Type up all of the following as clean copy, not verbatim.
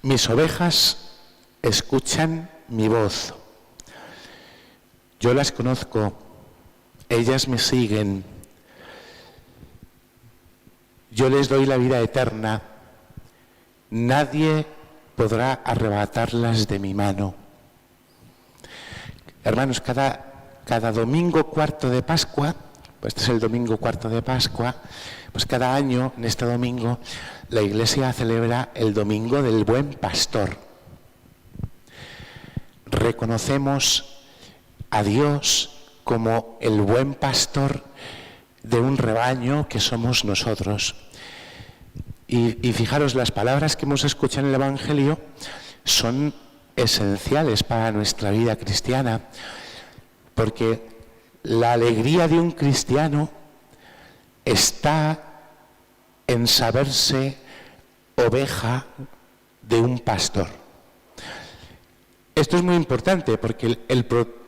Mis ovejas escuchan mi voz. Yo las conozco, ellas me siguen. Yo les doy la vida eterna. Nadie podrá arrebatarlas de mi mano. Hermanos, cada domingo cuarto de Pascua, pues este es el domingo cuarto de Pascua, pues cada año, en este domingo, la Iglesia celebra el Domingo del Buen Pastor. Reconocemos a Dios como el buen pastor de un rebaño que somos nosotros. Y fijaros, las palabras que hemos escuchado en el Evangelio son esenciales para nuestra vida cristiana, porque la alegría de un cristiano está en saberse oveja de un pastor. Esto es muy importante porque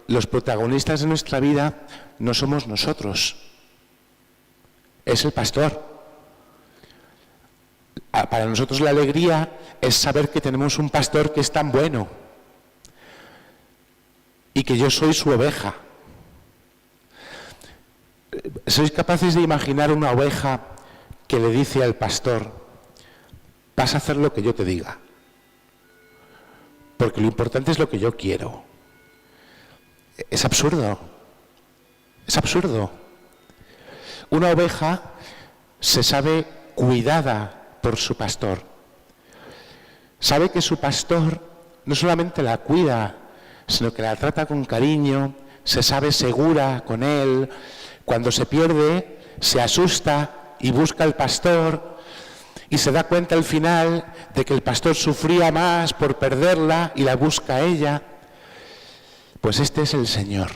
los protagonistas de nuestra vida no somos nosotros, es el pastor. Para nosotros la alegría es saber que tenemos un pastor que es tan bueno y que yo soy su oveja. ¿Sois capaces de imaginar una oveja que le dice al pastor: vas a hacer lo que yo te diga, porque lo importante es lo que yo quiero? Es absurdo, es absurdo. Una oveja se sabe cuidada por su pastor. Sabe que su pastor no solamente la cuida, sino que la trata con cariño, se sabe segura con él. Cuando se pierde, se asusta y busca al pastor y se da cuenta al final de que el pastor sufría más por perderla y la busca a ella. Pues este es el Señor,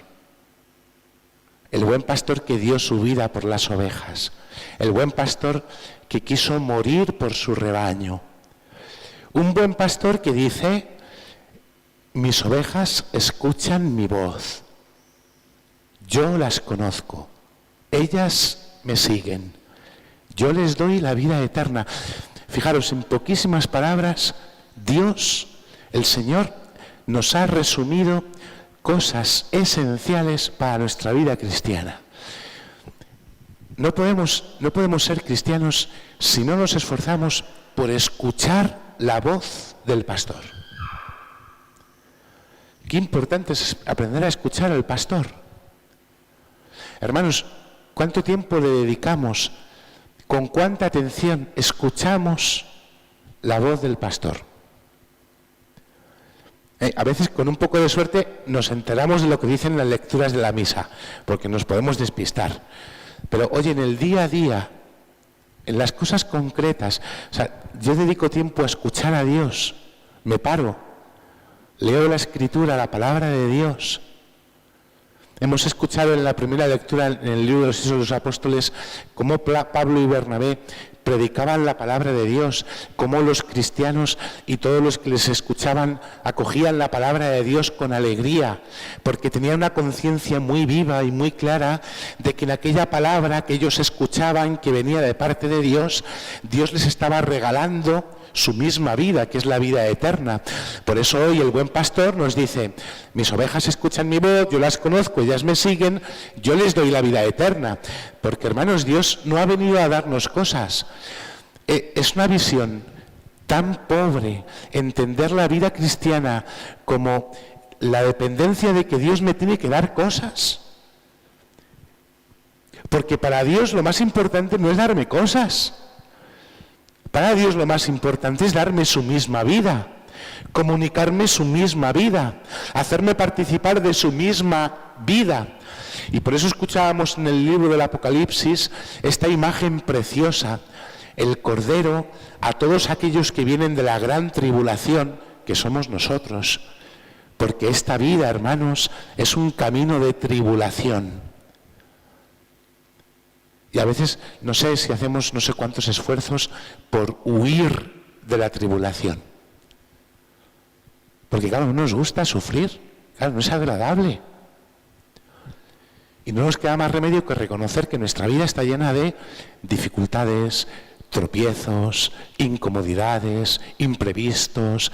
el buen pastor que dio su vida por las ovejas, el buen pastor que quiso morir por su rebaño. Un buen pastor que dice: mis ovejas escuchan mi voz, yo las conozco, ellas me siguen, yo les doy la vida eterna. Fijaros, en poquísimas palabras, Dios, el Señor, nos ha resumido cosas esenciales para nuestra vida cristiana. No podemos ser cristianos si no nos esforzamos por escuchar la voz del pastor. Qué importante es aprender a escuchar al pastor. Hermanos, ¿cuánto tiempo le dedicamos? ¿Con cuánta atención escuchamos la voz del pastor? A veces, con un poco de suerte, nos enteramos de lo que dicen las lecturas de la misa, porque nos podemos despistar. Pero, oye, en el día a día, en las cosas concretas, yo dedico tiempo a escuchar a Dios, me paro, leo la Escritura, la palabra de Dios. Hemos escuchado en la primera lectura, en el libro de los Hechos de los Apóstoles, cómo Pablo y Bernabé predicaban la palabra de Dios, cómo los cristianos y todos los que les escuchaban acogían la palabra de Dios con alegría, porque tenían una conciencia muy viva y muy clara de que en aquella palabra que ellos escuchaban, que venía de parte de Dios, Dios les estaba regalando su misma vida, que es la vida eterna. Por eso hoy el buen pastor nos dice: mis ovejas escuchan mi voz, yo las conozco, ellas me siguen, yo les doy la vida eterna. Porque, hermanos, Dios no ha venido a darnos cosas. Es una visión tan pobre entender la vida cristiana como la dependencia de que Dios me tiene que dar cosas. Porque para Dios lo más importante no es darme cosas. Para Dios lo más importante es darme su misma vida, comunicarme su misma vida, hacerme participar de su misma vida. Y por eso escuchábamos en el libro del Apocalipsis esta imagen preciosa, el Cordero a todos aquellos que vienen de la gran tribulación, que somos nosotros. Porque esta vida, hermanos, es un camino de tribulación. Y a veces, no sé si hacemos no sé cuántos esfuerzos por huir de la tribulación. Porque claro, no nos gusta sufrir, claro, no es agradable. Y no nos queda más remedio que reconocer que nuestra vida está llena de dificultades, tropiezos, incomodidades, imprevistos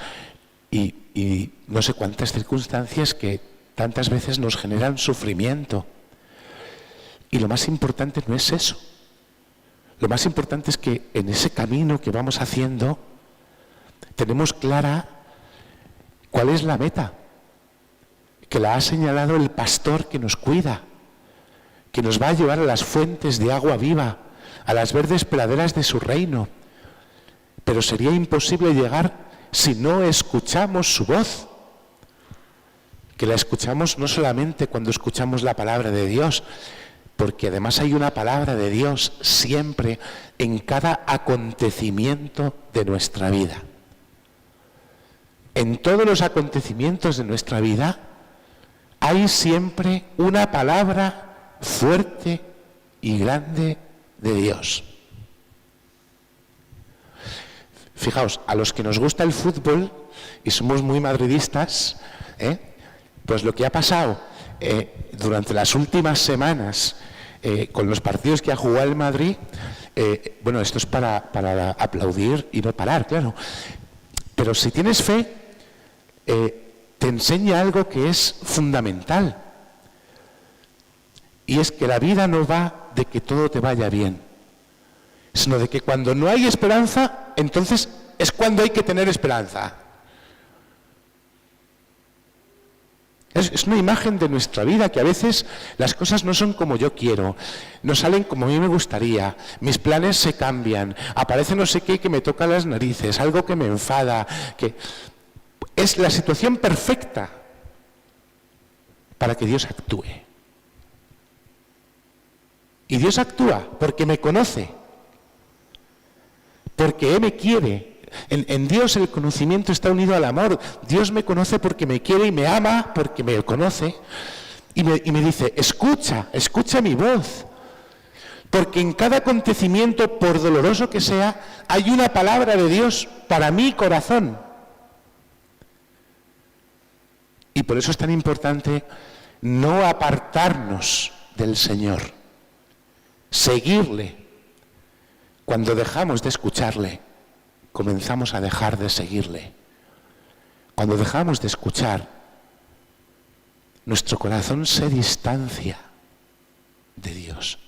y no sé cuántas circunstancias que tantas veces nos generan sufrimiento. Y lo más importante no es eso. Lo más importante es que en ese camino que vamos haciendo tenemos clara cuál es la meta, que la ha señalado el pastor que nos cuida, que nos va a llevar a las fuentes de agua viva, a las verdes praderas de su reino. Pero sería imposible llegar si no escuchamos su voz, que la escuchamos no solamente cuando escuchamos la palabra de Dios, porque además hay una palabra de Dios siempre en cada acontecimiento de nuestra vida. En todos los acontecimientos de nuestra vida hay siempre una palabra fuerte y grande de Dios. Fijaos, a los que nos gusta el fútbol y somos muy madridistas, pues lo que ha pasado durante las últimas semanas con los partidos que ha jugado el Madrid, bueno, esto es para aplaudir y no parar, claro. Pero si tienes fe, te enseña algo que es fundamental. Y es que la vida no va de que todo te vaya bien, sino de que cuando no hay esperanza, entonces es cuando hay que tener esperanza. Es una imagen de nuestra vida, que a veces las cosas no son como yo quiero, no salen como a mí me gustaría, mis planes se cambian, aparece no sé qué que me toca las narices, algo que me enfada, que es la situación perfecta para que Dios actúe. Y Dios actúa porque me conoce, porque Él me quiere. En Dios el conocimiento está unido al amor. Dios me conoce porque me quiere y me ama porque me conoce. Y me dice, escucha mi voz. Porque en cada acontecimiento, por doloroso que sea, hay una palabra de Dios para mi corazón. Y por eso es tan importante no apartarnos del Señor. Seguirle. Cuando dejamos de escucharle, comenzamos a dejar de seguirle. Cuando dejamos de escuchar, nuestro corazón se distancia de Dios.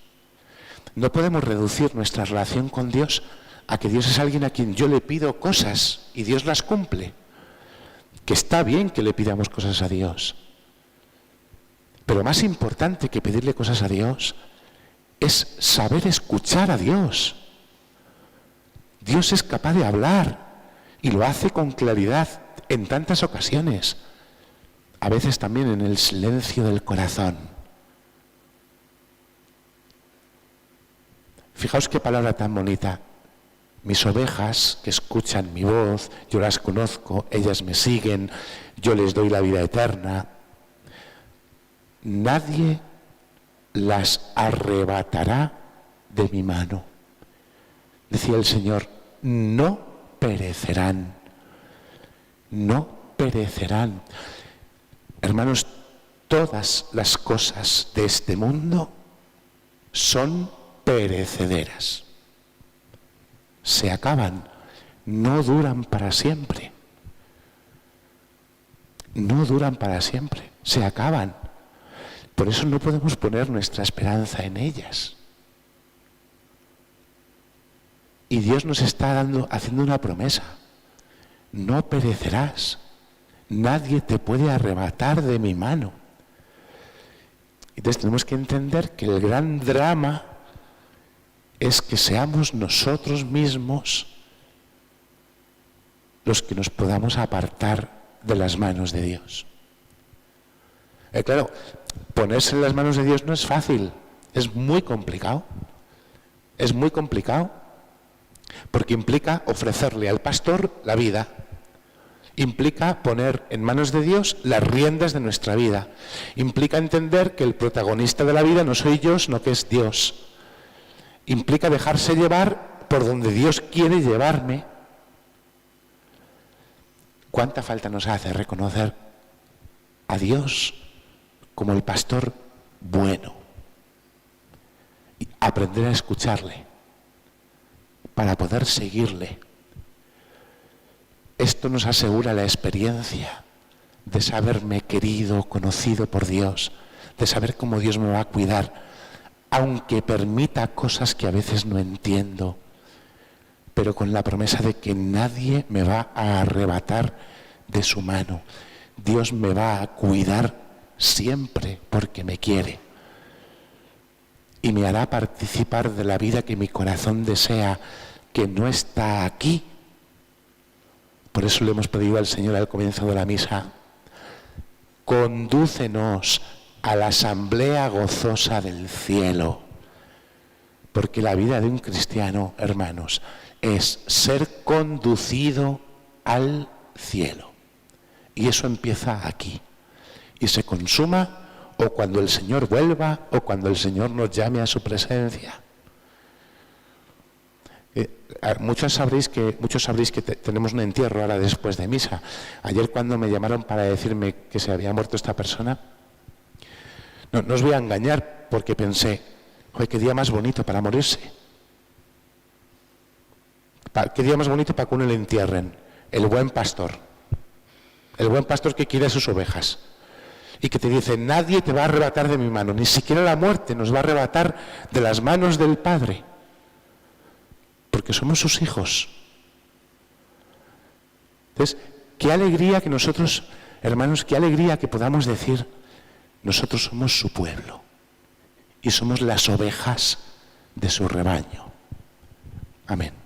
No podemos reducir nuestra relación con Dios a que Dios es alguien a quien yo le pido cosas y Dios las cumple. Que está bien que le pidamos cosas a Dios. Pero más importante que pedirle cosas a Dios es saber escuchar a Dios. Dios es capaz de hablar y lo hace con claridad en tantas ocasiones, a veces también en el silencio del corazón. Fijaos qué palabra tan bonita. Mis ovejas que escuchan mi voz, yo las conozco, ellas me siguen, yo les doy la vida eterna. Nadie las arrebatará de mi mano. Decía el Señor, no perecerán, no perecerán. Hermanos, todas las cosas de este mundo son perecederas. Se acaban, no duran para siempre. No duran para siempre, se acaban. Por eso no podemos poner nuestra esperanza en ellas. Y Dios nos está haciendo una promesa. No perecerás. Nadie te puede arrebatar de mi mano. Entonces tenemos que entender que el gran drama es que seamos nosotros mismos los que nos podamos apartar de las manos de Dios. Claro, ponerse en las manos de Dios no es fácil, es muy complicado. Es muy complicado. Porque implica ofrecerle al pastor la vida, implica poner en manos de Dios las riendas de nuestra vida, implica entender que el protagonista de la vida no soy yo, sino que es Dios, implica dejarse llevar por donde Dios quiere llevarme. ¿Cuánta falta nos hace reconocer a Dios como el pastor bueno y aprender a escucharle? para poder seguirle. Esto nos asegura la experiencia de saberme querido, conocido por Dios, de saber cómo Dios me va a cuidar, aunque permita cosas que a veces no entiendo, pero con la promesa de que nadie me va a arrebatar de su mano. Dios me va a cuidar siempre porque me quiere y me hará participar de la vida que mi corazón desea, que no está aquí. Por eso le hemos pedido al Señor al comienzo de la misa: condúcenos a la asamblea gozosa del cielo. Porque la vida de un cristiano, hermanos, es ser conducido al cielo. Y eso empieza aquí. Y se consuma o cuando el Señor vuelva o cuando el Señor nos llame a su presencia. Muchos sabréis que tenemos un entierro ahora después de misa. Ayer cuando me llamaron para decirme que se había muerto esta persona, no os voy a engañar porque pensé, joder, qué día más bonito para morirse. Qué día más bonito para que uno le entierren. El buen pastor. El buen pastor que quiere a sus ovejas. Y que te dice, nadie te va a arrebatar de mi mano, ni siquiera la muerte nos va a arrebatar de las manos del Padre. Porque somos sus hijos. Entonces, qué alegría que nosotros, hermanos, qué alegría que podamos decir, nosotros somos su pueblo y somos las ovejas de su rebaño. Amén.